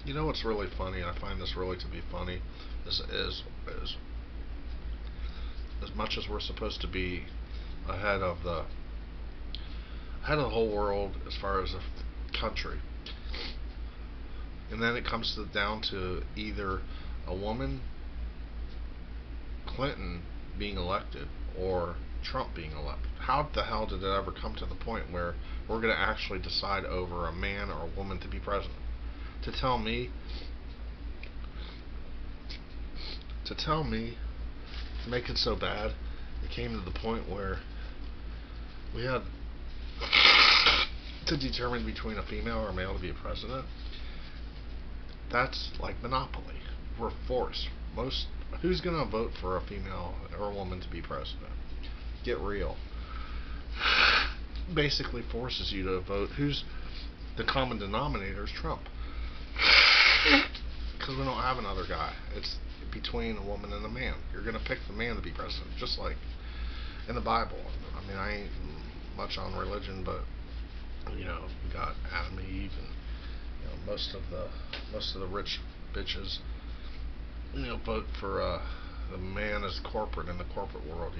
You know what's really funny? I find this really to be funny. Is as much as we're supposed to be ahead of the whole world as far as a country, and then it comes down to either a woman, Clinton, being elected or Trump being elected. How the hell did it ever come to the point where we're going to actually decide over a man or a woman to be president? To tell me, to make it so bad, it came to the point where we had to determine between a female or a male to be a president. That's like monopoly. We're forced. Who's gonna vote for a female or a woman to be president? Get real. Basically forces you to vote. Who's the common denominator is Trump. Because we don't have another guy. It's between a woman and a man. You're gonna pick the man to be president, just like in the Bible. I mean, I ain't much on religion, but we got Adam and Eve, and most of the rich bitches, vote for the man as corporate in the corporate world.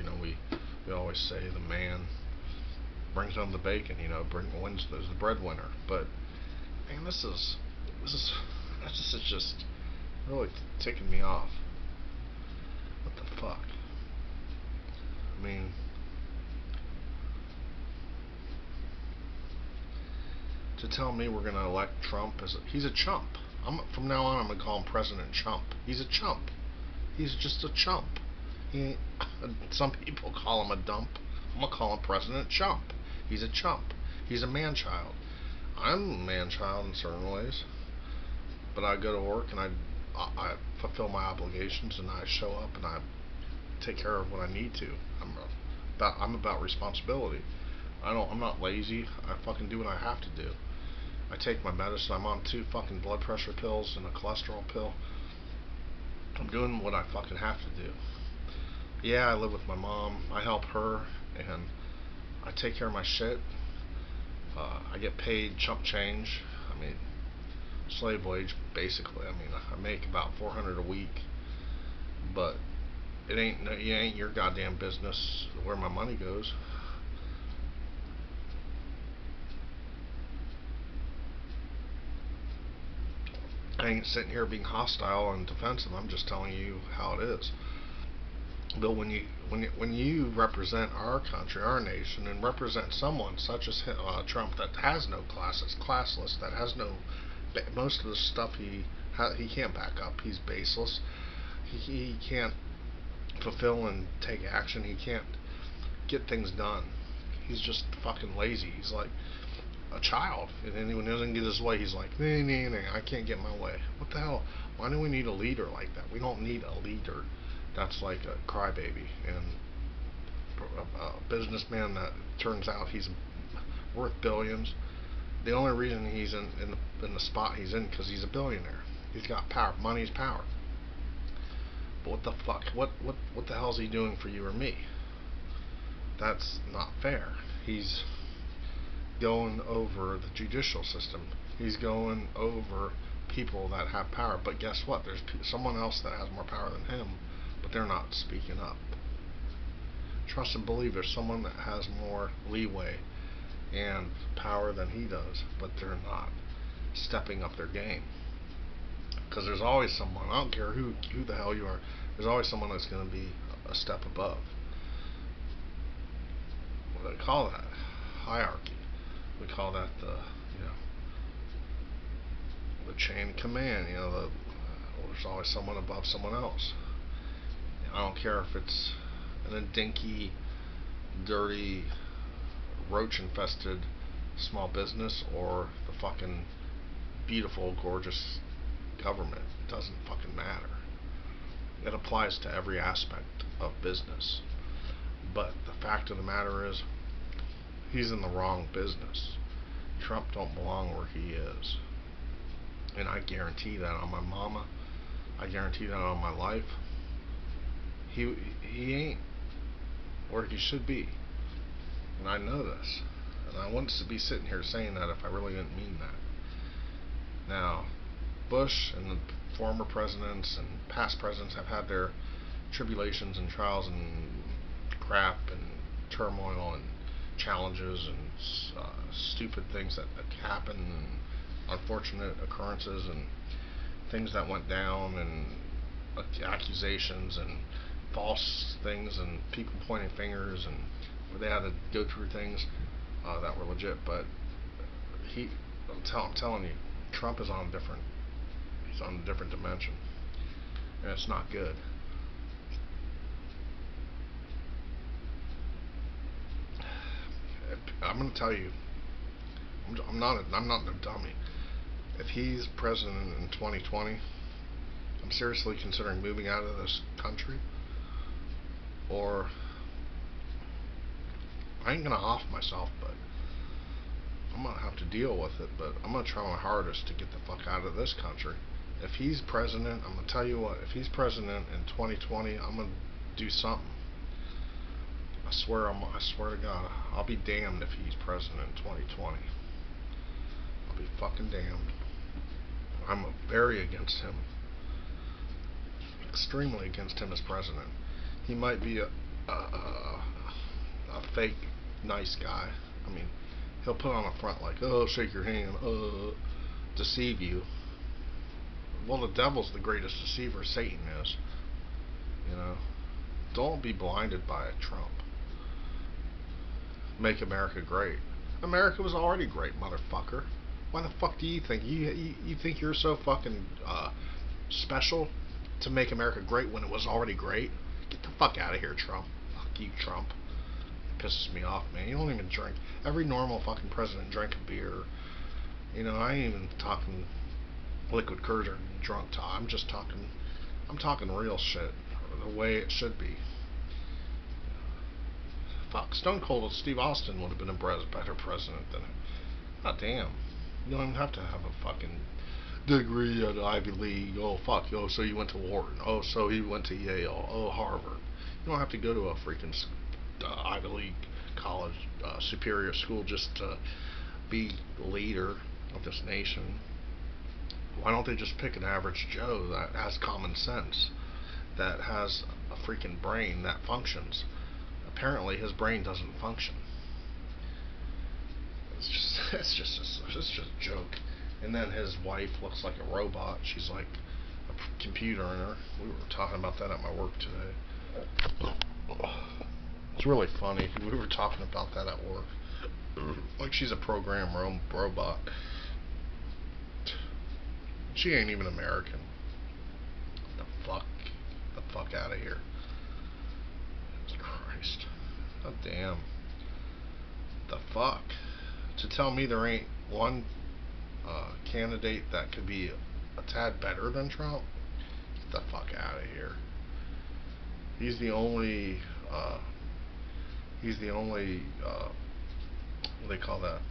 We always say the man brings home the bacon. Wins is the breadwinner. But man, this is just really ticking me off. What the fuck? I mean, to tell me we're gonna elect Trump he's a chump. From now on I'm gonna call him President Chump. He's a chump. He's just a chump. Some people call him a dump. I'm gonna call him President Chump. He's a chump. He's a man-child. I'm a man-child in certain ways, but I go to work and I fulfill my obligations and I show up and I take care of what I need to. I'm about responsibility. I'm not lazy. I fucking do what I have to do. I take my medicine. I'm on 2 fucking blood pressure pills and a cholesterol pill. I'm doing what I fucking have to do. Yeah, I live with my mom. I help her and I take care of my shit. I get paid chump change. I mean, slave wage basically. I mean, I make about $400 a week, but it ain't your goddamn business where my money goes. I ain't sitting here being hostile and defensive. I'm just telling you how it is. But when you represent our country, our nation, and represent someone such as Trump that has no classes, classless, that has no most of the stuff he can't back up. He's baseless. He can't fulfill and take action. He can't get things done. He's just fucking lazy. He's like a child, and then when he doesn't get his way, he's like, nah, I can't get my way. What the hell? Why do we need a leader like that? We don't need a leader that's like a crybaby and a businessman that turns out he's worth billions. The only reason he's in the spot he's in because he's a billionaire. He's got power. Money's power. But what the fuck? What the hell is he doing for you or me? That's not fair. He's going over the judicial system. He's going over people that have power. But guess what? There's someone else that has more power than him, but they're not speaking up. Trust and believe there's someone that has more leeway and power than he does, but they're not stepping up their game. Because there's always someone, I don't care who the hell you are, there's always someone that's going to be a step above. What do they call that? Hierarchy. We call that the chain of command. There's always someone above someone else. I don't care if it's in a dinky, dirty, roach-infested small business or the fucking beautiful, gorgeous government. It doesn't fucking matter. It applies to every aspect of business. But the fact of the matter is, he's in the wrong business. Trump don't belong where he is. And I guarantee that on my mama. I guarantee that on my life. He ain't where he should be. And I know this. And I wouldn't be sitting here saying that if I really didn't mean that. Now, Bush and the former presidents and past presidents have had their tribulations and trials and crap and turmoil and challenges and stupid things that happen and unfortunate occurrences and things that went down and accusations and false things and people pointing fingers and where they had to go through things that were legit. But I'm telling you, Trump is on a different. He's on a different dimension, and it's not good. I'm going to tell you, I'm not a dummy. If he's president in 2020, I'm seriously considering moving out of this country, or I ain't gonna off myself, but I'm gonna have to deal with it. But I'm gonna try my hardest to get the fuck out of this country. If he's president, I'm gonna tell you what. If he's president in 2020, I'm gonna do something. I swear to God, I'll be damned if he's president in 2020. I'll be fucking damned. I'm very against him. Extremely against him as president. He might be a fake nice guy. I mean, he'll put on a front like, oh, shake your hand, deceive you. Well, the devil's the greatest deceiver. Satan is. You know, don't be blinded by it, Trump. Make America great. America was already great, motherfucker. Why the fuck do you think you think you're so fucking special to make America great when it was already great? Get the fuck out of here, Trump. Fuck you, Trump. Pisses me off, man. You don't even drink. Every normal fucking president drank a beer. You know, I ain't even talking liquid courage or drunk talk. I'm talking real shit, the way it should be. Fuck, Stone Cold Steve Austin would have been a better president than him. God damn. You don't even have to have a fucking degree at Ivy League. Oh, fuck. Oh, so you went to Wharton. Oh, so he went to Yale. Oh, Harvard. You don't have to go to a freaking Ivy League college, superior school just to be leader of this nation. Why don't they just pick an average Joe that has common sense, that has a freaking brain that functions? Apparently his brain doesn't function. It's just a joke. And then his wife looks like a robot. She's like a computer in her. We were talking about that at my work today. It's really funny. We were talking about that at work. Like she's a program robot. She ain't even American. The fuck? The fuck out of here. Christ. God damn. The fuck? To tell me there ain't one candidate that could be a tad better than Trump? Get the fuck out of here. He's the only what do they call that?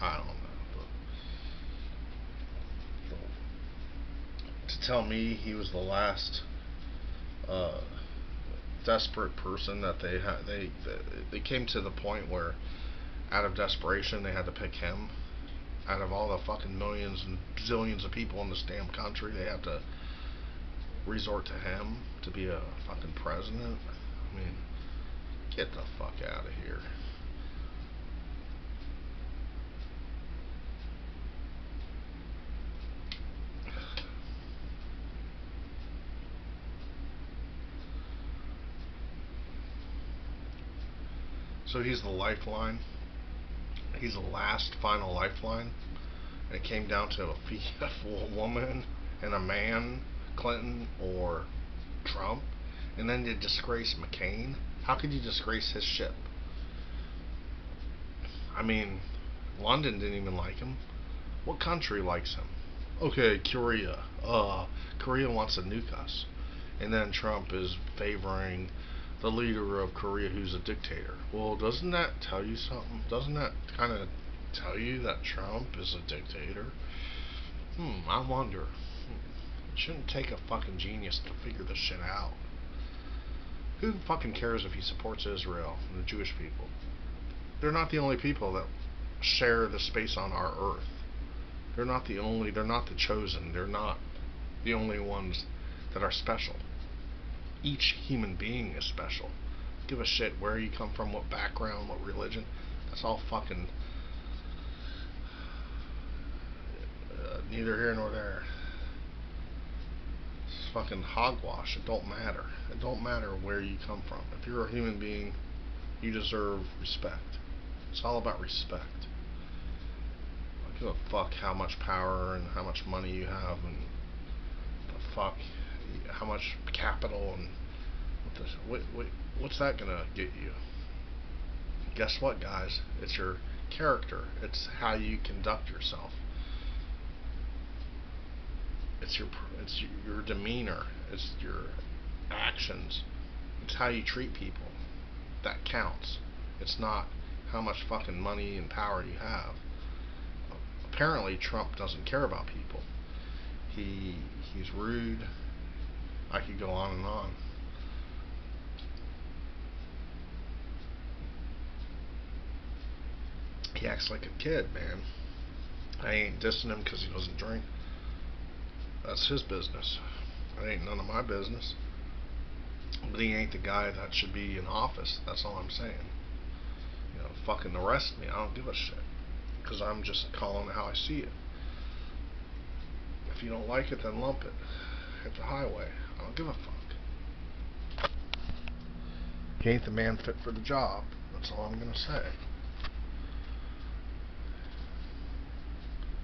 I don't know. To tell me he was the last desperate person that they came to the point where out of desperation they had to pick him. Out of all the fucking millions and zillions of people in this damn country, they have to resort to him to be a fucking president. I mean, get the fuck out of here. So he's the lifeline. He's the last final lifeline. And it came down to a woman and a man, Clinton or Trump. And then you disgrace McCain. How could you disgrace his ship? I mean, London didn't even like him. What country likes him? Okay, Korea. Korea wants to nuke us, and then Trump is favoring the leader of Korea, who's a dictator. Well, doesn't that tell you something? Doesn't that kind of tell you that Trump is a dictator? I wonder. It shouldn't take a fucking genius to figure this shit out. Who fucking cares if he supports Israel and the Jewish people? They're not the only people that share the space on our earth. They're not the chosen. They're not the only ones that are special. Each human being is special. Give a shit where you come from, what background, what religion. That's all fucking neither here nor there. It's fucking hogwash. It don't matter. It don't matter where you come from. If you're a human being, you deserve respect. It's all about respect. I don't give a fuck how much power and how much money you have and the fuck how much capital and what's that gonna get you? Guess what, guys? It's your character. It's how you conduct yourself. It's your demeanor. It's your actions. It's how you treat people. That counts. It's not how much fucking money and power you have. Apparently, Trump doesn't care about people. He's rude. I could go on and on. He acts like a kid, man. I ain't dissing him because he doesn't drink. That's his business. That ain't none of my business. But he ain't the guy that should be in office. That's all I'm saying. Fucking arrest me. I don't give a shit. Because I'm just calling it how I see it. If you don't like it, then lump it. Hit the highway. I don't give a fuck. He ain't the man fit for the job. That's all I'm gonna say.